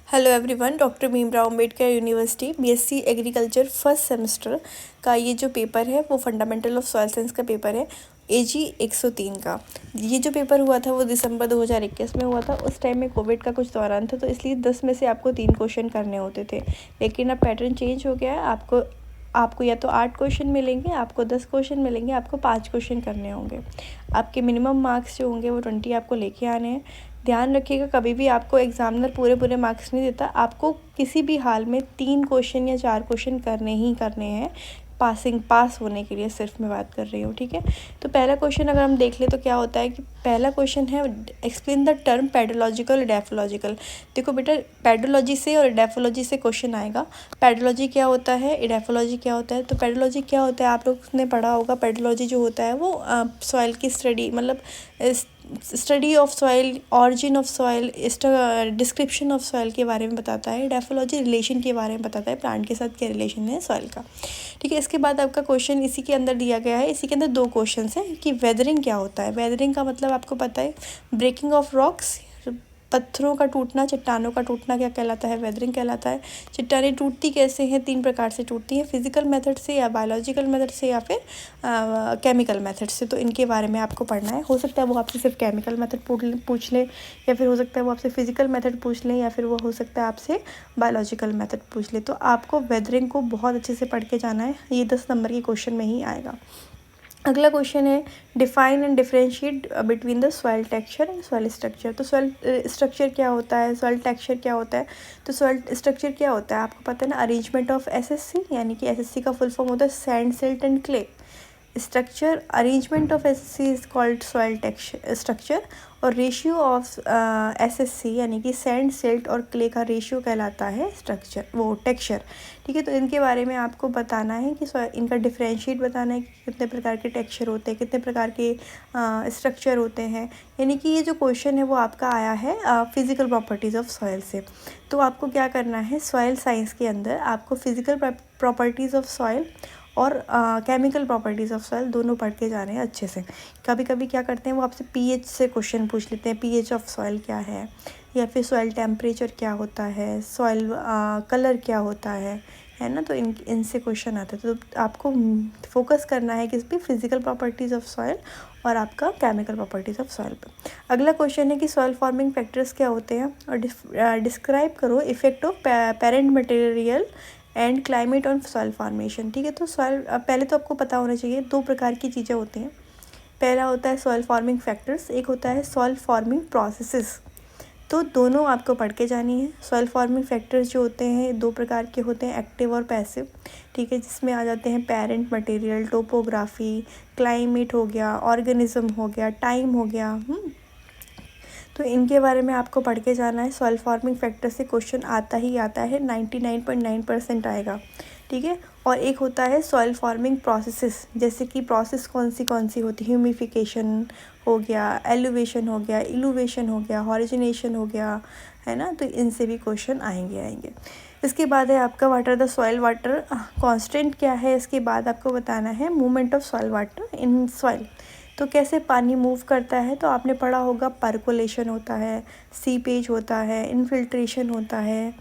Hello everyone, doctor Bhimrao Ambedkar university BSc agriculture first semester का ये जो पेपर है वो फंडामेंटल ऑफ सॉइल साइंस का पेपर है AG 103 का। ये जो पेपर हुआ था वो दिसंबर 2021 में हुआ था। उस टाइम में कोविड का कुछ दौरान था, तो इसलिए 10 में से आपको 3 क्वेश्चन करने होते थे। लेकिन अब पैटर्न चेंज हो गया है। आपको या तो 8 क्वेश्चन मिलेंगे, आपको 10 क्वेश्चन मिलेंगे, आपको 5 क्वेश्चन करने होंगे। आपके मिनिमम मार्क्स जो होंगे वो 20 आपको लेके आने हैं। ध्यान रखिएगा, कभी भी आपको एग्जामिनर पूरे मार्क्स नहीं देता। आपको किसी भी हाल में 3 क्वेश्चन या 4 क्वेश्चन करने ही करने हैं पास होने के लिए, सिर्फ मैं बात कर रही हूँ, ठीक है। तो पहला क्वेश्चन अगर हम देख ले तो क्या होता है कि पहला क्वेश्चन है एक्सप्लेन द टर्म पेडोलॉजिकल डेफोलॉजिकल। देखो बेटा, पेडोलॉजी से और डेफोलॉजी से क्वेश्चन आएगा। पेडोलॉजी क्या होता है, डेफोलॉजी क्या होता है। तो पेडोलॉजी क्या होता है, आप लोग ने पढ़ा होगा। पेडोलॉजी जो होता है वो सॉइल की स्टडी, मतलब study of soil, origin of soil, description of soil के बारे में बताता है। डेफोलॉजी रिलेशन के बारे में बताता है, प्लांट के साथ क्या रिलेशन है सॉइल का, ठीक है। इसके बाद आपका क्वेश्चन इसी के अंदर दिया गया है। इसी के अंदर 2 क्वेश्चन हैं कि वेदरिंग क्या होता है। वेदरिंग का मतलब आपको पता है, ब्रेकिंग ऑफ रॉक्स, पत्थरों का टूटना, चट्टानों का टूटना क्या कहलाता है, वेदरिंग कहलाता है। चट्टानें टूटती कैसे हैं, 3 प्रकार से टूटती हैं, फिजिकल मेथड से या बायोलॉजिकल मेथड से या फिर केमिकल मेथड से। तो इनके बारे में आपको पढ़ना है। हो सकता है वो आपसे सिर्फ केमिकल मेथड पूछ ले, या फिर हो सकता है वो आपसे फिजिकल मेथड पूछ लें, या फिर वो हो सकता है आपसे बायोलॉजिकल मेथड पूछ ले। तो आपको वेदरिंग को बहुत अच्छे से पढ़ के जाना है। ये 10 नंबर के क्वेश्चन में ही आएगा। अगला क्वेश्चन है define and differentiate between the soil texture and soil structure. तो सॉइल स्ट्रक्चर क्या होता है, सॉइल टेक्सचर क्या होता है। तो सॉइल स्ट्रक्चर क्या होता है आपको पता है ना, अरेंजमेंट ऑफ SSC, यानी कि SSC का फुल फॉर्म होता है sand, silt and clay. Structure, arrangement of SSC is called soil texture structure, और रेशियो ऑफ SSC यानी कि सैंड, सिल्ट और क्ले का रेशियो कहलाता है स्ट्रक्चर, वो टेक्सचर, ठीक है। तो इनके बारे में आपको बताना है कि इनका डिफरेंशिएट बताना है कि कितने प्रकार के टेक्सचर होते हैं, कितने प्रकार के स्ट्रक्चर होते हैं। यानी कि ये जो क्वेश्चन है वो आपका आया है फिजिकल प्रॉपर्टीज़ ऑफ सॉइल से। तो आपको क्या करना है, सॉइल साइंस के अंदर आपको फिजिकल प्रॉपर्टीज़ ऑफ सॉइल और केमिकल प्रॉपर्टीज़ ऑफ सॉइल दोनों पढ़ के जा रहे हैं अच्छे से। कभी कभी क्या करते हैं वो आपसे pH से क्वेश्चन पूछ लेते हैं, pH ऑफ सॉइल क्या है, या फिर सॉइल टेम्परेचर क्या होता है, सॉइल कलर क्या होता है ना। तो इनसे क्वेश्चन आते हैं। तो आपको फोकस करना है किस भी, फिजिकल प्रॉपर्टीज़ ऑफ सॉइल और आपका केमिकल प्रॉपर्टीज़ ऑफ सॉइल पर। अगला क्वेश्चन है कि सॉइल फॉर्मिंग फैक्टर्स क्या होते हैं, और डिस्क्राइब करो effect of parent material and climate on soil formation, ठीक है। तो सॉइल, पहले तो आपको पता होना चाहिए 2 प्रकार की चीज़ें होती हैं। पहला होता है सॉइल फॉर्मिंग फैक्टर्स, एक होता है सॉइल फॉर्मिंग प्रोसेसेस। तो दोनों आपको पढ़ के जानी है। सॉइल फॉर्मिंग फैक्टर्स जो होते हैं 2 प्रकार के होते हैं, एक्टिव और पैसिव, ठीक है। जिसमें आ जाते हैं पेरेंट मटेरियल, टोपोग्राफी, क्लाइमेट हो गया, ऑर्गेनिज्म हो गया, टाइम हो गया। तो इनके बारे में आपको पढ़ के जाना है। सॉइल फॉर्मिंग फैक्टर से क्वेश्चन आता ही आता है, 99.9% आएगा, ठीक है। और एक होता है सॉइल फॉर्मिंग प्रोसेसेस, जैसे कि प्रोसेस कौन सी होती है, ह्यूमिफिकेशन हो गया, एलिवेशन हो गया, इलुवेशन हो गया, हॉरिजिनेशन हो गया, है ना। तो इनसे भी क्वेश्चन आएंगे। इसके बाद है आपका water the soil water constant क्या है। इसके बाद आपको बताना है movement of soil water in soil. तो कैसे पानी मूव करता है, तो आपने पढ़ा होगा पर्कोलेशन होता है, सीपेज होता है, इनफिल्ट्रेशन होता है,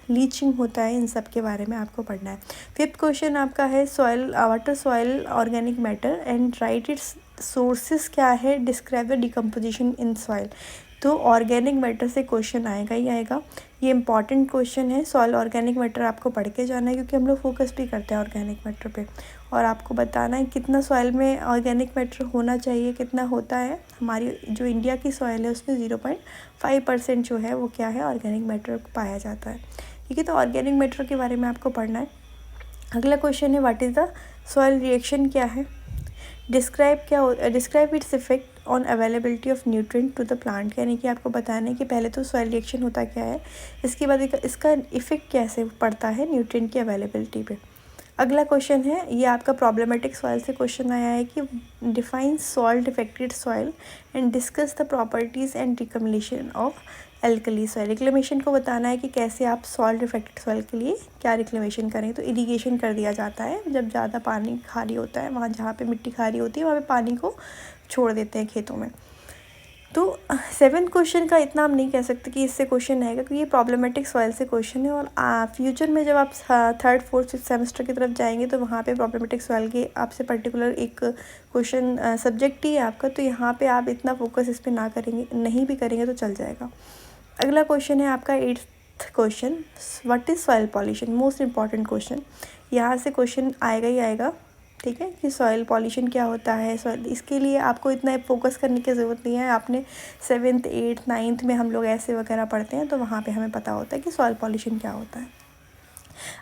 लीचिंग होता है। इन सब के बारे में आपको पढ़ना है। 5th क्वेश्चन आपका है soil water soil organic matter and right it's sources क्या है, describe the decomposition in soil. तो ऑर्गेनिक मैटर से क्वेश्चन आएगा ही आएगा। ये इंपॉर्टेंट क्वेश्चन है। सॉइल ऑर्गेनिक मैटर आपको पढ़ के जाना है, क्योंकि हम लोग फोकस भी करते हैं ऑर्गेनिक मैटर पे। और आपको बताना है कितना सॉइल में ऑर्गेनिक मैटर होना चाहिए, कितना होता है। हमारी जो इंडिया की सॉइल है उसमें 0.5% जो है वो क्या है, ऑर्गेनिक मैटर पाया जाता है, ठीक है। तो ऑर्गेनिक मैटर के बारे में आपको पढ़ना है। अगला क्वेश्चन है what is the soil reaction क्या है, describe its effect on availability of nutrient to the plant. यानी कि आपको बताना है कि पहले तो सॉइल रिएक्शन होता क्या है, इसके बाद इसका इफेक्ट कैसे पड़ता है न्यूट्रिएंट की अवेलेबिलिटी पे। अगला क्वेश्चन है, ये आपका प्रॉब्लमेटिक सॉइल से क्वेश्चन आया है कि define salt affected soil and discuss the properties and recommendation of alkali soil. Reclamation को बताना है कि कैसे आप सॉल्ट इफेक्टेड सॉइल के लिए क्या रिक्लेमेशन करें। तो इरिगेशन कर दिया जाता है, जब ज़्यादा पानी खारी होता है, वहाँ जहाँ पे मिट्टी खारी होती है वहाँ पे पानी को छोड़ देते हैं खेतों में। तो 7th क्वेश्चन का इतना हम नहीं कह सकते कि इससे क्वेश्चन आएगा, क्योंकि ये प्रॉब्लमेटिक सॉइल से क्वेश्चन है। और फ्यूचर में जब आप 3rd 4th 5th सेमेस्टर की तरफ जाएंगे तो वहाँ पे प्रॉब्लमेटिक सॉइल के आपसे पर्टिकुलर एक क्वेश्चन सब्जेक्ट ही है आपका, तो यहाँ पे आप इतना फोकस इस पर ना करेंगे, नहीं भी करेंगे तो चल जाएगा। अगला क्वेश्चन है आपका 8th question, what is soil pollution, most important question. यहाँ से क्वेश्चन आएगा ही आएगा, ठीक है, कि सॉइल पॉल्यूशन क्या होता है। सॉइल, इसके लिए आपको इतना फोकस करने की ज़रूरत नहीं है। आपने 7th 8th 9th में हम लोग ऐसे वगैरह पढ़ते हैं, तो वहाँ पे हमें पता होता है कि सॉइल पॉल्यूशन क्या होता है।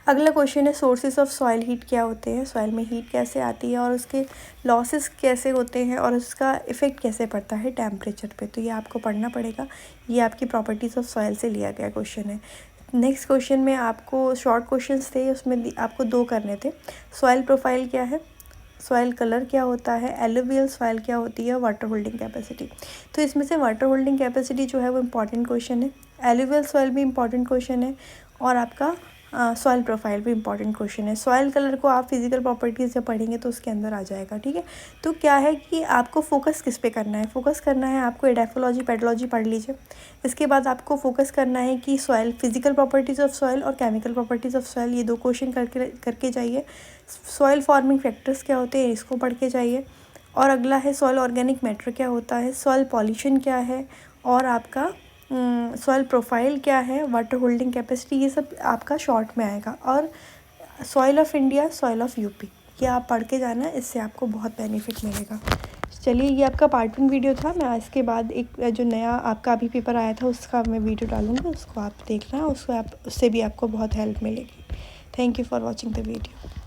अगला क्वेश्चन है सोर्सेज ऑफ सॉइल हीट क्या होते हैं, सॉइल में हीट कैसे आती है और उसके लॉसेस कैसे होते हैं और उसका इफ़ेक्ट कैसे पड़ता है टेम्परेचर पे, तो ये आपको पढ़ना पड़ेगा। ये आपकी प्रॉपर्टीज़ ऑफ सॉइल से लिया गया क्वेश्चन है। नेक्स्ट क्वेश्चन में आपको शॉर्ट क्वेश्चंस थे, उसमें आपको 2 करने थे। सॉइल प्रोफाइल क्या है, सॉइल कलर क्या होता है, एलुवियल सॉइल क्या होती है, वाटर होल्डिंग कैपेसिटी। तो इसमें से वाटर होल्डिंग कैपेसिटी जो है वो इम्पॉर्टेंट क्वेश्चन है, एलुवियल सॉइल भी इम्पॉर्टेंट क्वेश्चन है, और आपका सॉइल प्रोफाइल भी इम्पॉर्टेंट क्वेश्चन है। सॉइल कलर को आप फिजिकल प्रॉपर्टीज़ जब पढ़ेंगे तो उसके अंदर आ जाएगा, ठीक है। तो क्या है कि आपको फोकस किस पे करना है, फोकस करना है आपको एडेफोलॉजी पेडोलॉजी पढ़ लीजिए। इसके बाद आपको फोकस करना है कि soil physical properties of soil और केमिकल प्रॉपर्टीज़ ऑफ सॉइल, ये 2 क्वेश्चन करके जाइए। सॉइल फॉर्मिंग फैक्टर्स क्या होते हैं, इसको पढ़ के जाइए। और अगला है सॉइल ऑर्गेनिक मैटर क्या होता है, सॉइल पॉल्यूशन क्या है, और आपका सॉइल प्रोफाइल क्या है, वाटर होल्डिंग कैपेसिटी, ये सब आपका शॉर्ट में आएगा। और soil of India, soil of UP, ये आप पढ़ के जाना, इससे आपको बहुत बेनिफिट मिलेगा। चलिए, ये आपका पार्ट 1 वीडियो था। मैं इसके बाद एक जो नया आपका अभी पेपर आया था उसका मैं वीडियो डालूँगी, उसको आप देखना, उसको आप उससे भी आपको बहुत हेल्प मिलेगी। Thank you for watching the video.